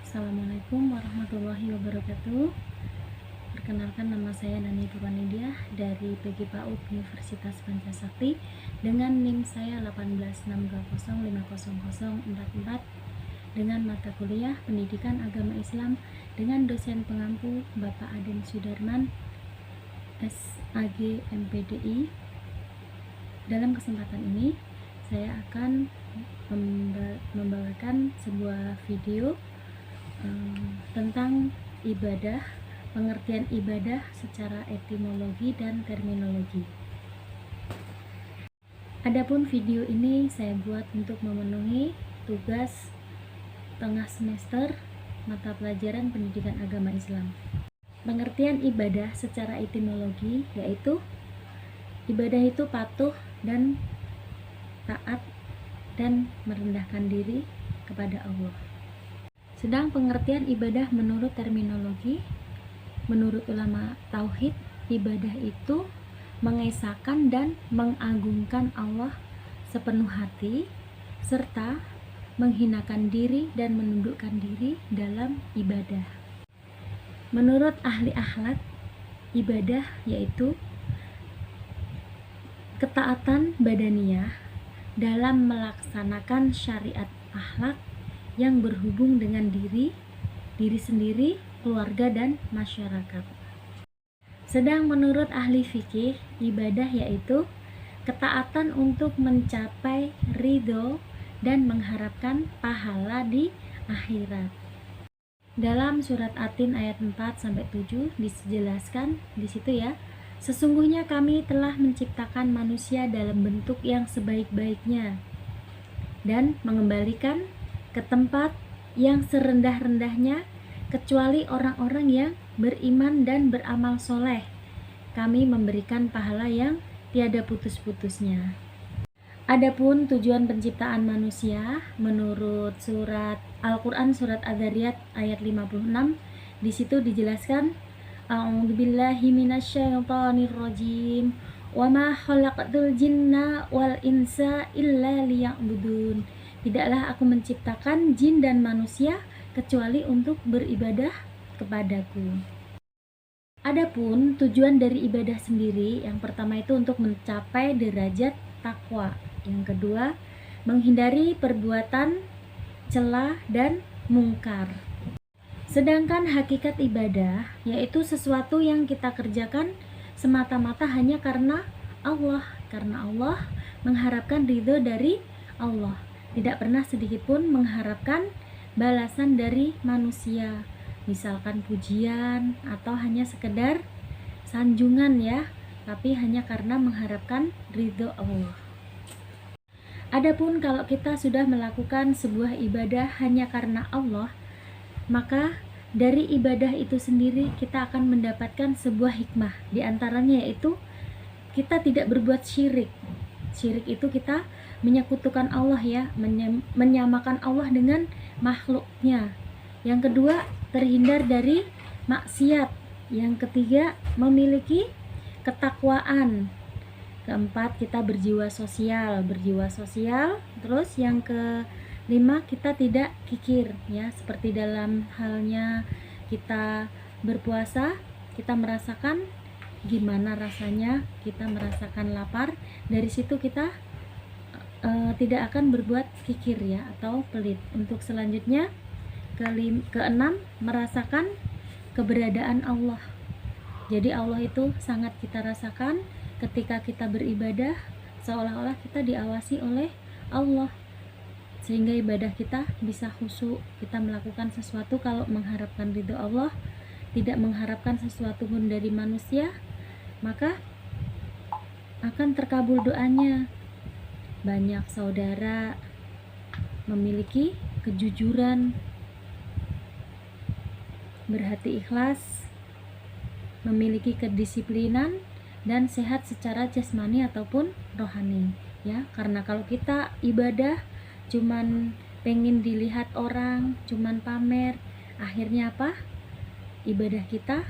Assalamualaikum warahmatullahi wabarakatuh. Perkenalkan, nama saya Nani Purwanidia dari PG PAUD Universitas Pancasakti dengan NIM saya 18620500044 dengan mata kuliah Pendidikan Agama Islam dengan dosen pengampu Bapak Aden Sudarman SAG MPDI. Dalam kesempatan ini saya akan membawakan sebuah video tentang ibadah, pengertian ibadah secara etimologi dan terminologi. Adapun video ini saya buat untuk memenuhi tugas tengah semester mata pelajaran Pendidikan Agama Islam. Pengertian ibadah secara etimologi yaitu ibadah itu patuh dan taat dan merendahkan diri kepada Allah. Sedang pengertian ibadah menurut terminologi, menurut ulama tauhid, ibadah itu mengesahkan dan mengagungkan Allah sepenuh hati serta menghinakan diri dan menundukkan diri dalam ibadah. Menurut ahli akhlak, ibadah yaitu ketaatan badaniyah dalam melaksanakan syariat akhlak yang berhubung dengan diri sendiri, keluarga, dan masyarakat. Sedang menurut ahli fikih, ibadah yaitu ketaatan untuk mencapai ridho dan mengharapkan pahala di akhirat. Dalam surat At-Tin ayat 4-7 dijelaskan di situ ya, sesungguhnya kami telah menciptakan manusia dalam bentuk yang sebaik-baiknya dan mengembalikan ke tempat yang serendah-rendahnya kecuali orang-orang yang beriman dan beramal soleh. Kami memberikan pahala yang tiada putus-putusnya. Adapun tujuan penciptaan manusia menurut surat Al-Quran surat Adz-Dzariyat ayat 56, di situ dijelaskan A'udzubillahi minasyaitonirrajim wa ma khalaqtul jinna wal insa illa liya'budun. Tidaklah aku menciptakan jin dan manusia kecuali untuk beribadah kepadaku. Adapun tujuan dari ibadah sendiri, yang pertama itu untuk mencapai derajat takwa. Yang kedua, menghindari perbuatan cela dan mungkar. Sedangkan hakikat ibadah yaitu sesuatu yang kita kerjakan semata-mata hanya karena Allah mengharapkan ridho dari Allah. Tidak pernah sedikit pun mengharapkan balasan dari manusia, misalkan pujian atau hanya sekedar sanjungan ya, tapi hanya karena mengharapkan ridho Allah. Adapun kalau kita sudah melakukan sebuah ibadah hanya karena Allah, maka dari ibadah itu sendiri kita akan mendapatkan sebuah hikmah. Di antaranya yaitu kita tidak berbuat syirik. Syirik itu kita menyekutukan Allah ya, menyamakan Allah dengan makhluknya. Yang kedua, terhindar dari maksiat. Yang ketiga, memiliki ketakwaan. Keempat, kita berjiwa sosial. Terus yang kelima, kita tidak kikir ya, seperti dalam halnya kita berpuasa, kita merasakan gimana rasanya kita merasakan lapar. Dari situ kita tidak akan berbuat kikir ya atau pelit. Untuk selanjutnya keenam, merasakan keberadaan Allah. Jadi Allah itu sangat kita rasakan ketika kita beribadah, seolah-olah kita diawasi oleh Allah, sehingga ibadah kita bisa khusyuk. Kita melakukan sesuatu kalau mengharapkan ridho Allah, tidak mengharapkan sesuatu pun dari manusia, maka akan terkabul doanya. Banyak saudara memiliki kejujuran, berhati ikhlas, memiliki kedisiplinan dan sehat secara jasmani ataupun rohani ya. Karena kalau kita ibadah cuman pengen dilihat orang, cuman pamer, akhirnya apa? Ibadah kita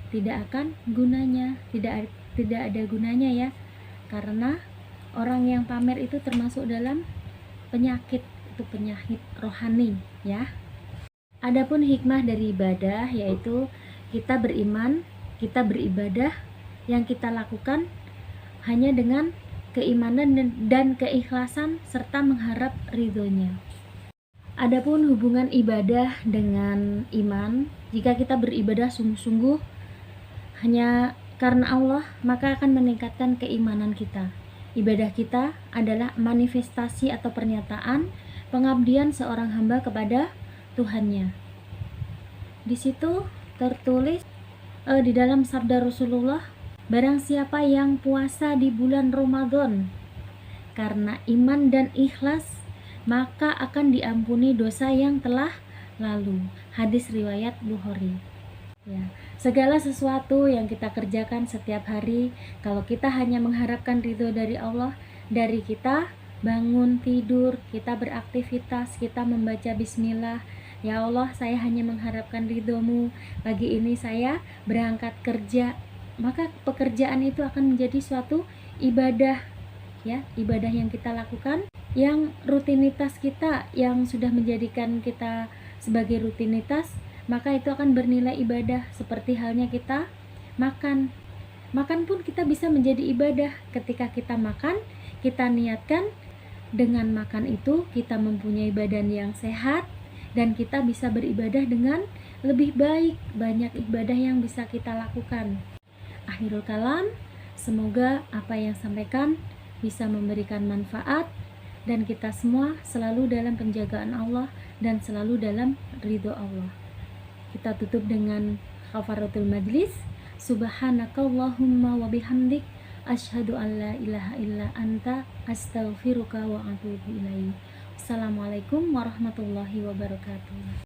tidak akan gunanya, tidak ada gunanya ya. Karena orang yang pamer itu termasuk dalam penyakit, itu penyakit rohani ya. Adapun hikmah dari ibadah yaitu kita beriman, kita beribadah, yang kita lakukan hanya dengan keimanan dan keikhlasan serta mengharap ridhonya. Adapun hubungan ibadah dengan iman, jika kita beribadah sungguh-sungguh hanya karena Allah, maka akan meningkatkan keimanan kita. Ibadah kita adalah manifestasi atau pernyataan pengabdian seorang hamba kepada Tuhannya. Di situ tertulis di dalam sabda Rasulullah, barang siapa yang puasa di bulan Ramadan karena iman dan ikhlas, maka akan diampuni dosa yang telah lalu. Hadis riwayat Bukhari. Ya, segala sesuatu yang kita kerjakan setiap hari, kalau kita hanya mengharapkan ridho dari Allah, dari kita bangun tidur, kita beraktivitas, kita membaca bismillah, ya Allah saya hanya mengharapkan ridhomu, pagi ini saya berangkat kerja, maka pekerjaan itu akan menjadi suatu ibadah, ya, ibadah yang kita lakukan, yang rutinitas kita, yang sudah menjadikan kita sebagai rutinitas, maka itu akan bernilai ibadah. Seperti halnya kita makan pun kita bisa menjadi ibadah. Ketika kita makan, kita niatkan dengan makan itu kita mempunyai badan yang sehat dan kita bisa beribadah dengan lebih baik. Banyak ibadah yang bisa kita lakukan. Akhirul kalam, semoga apa yang sampaikan bisa memberikan manfaat dan kita semua selalu dalam penjagaan Allah dan selalu dalam ridho Allah. Kita tutup dengan kafaratul majlis. Subhanakallahumma wa bihamdik asyhadu an la ilaha illa anta astaghfiruka wa atubu ilaik. Assalamualaikum warahmatullahi wabarakatuh.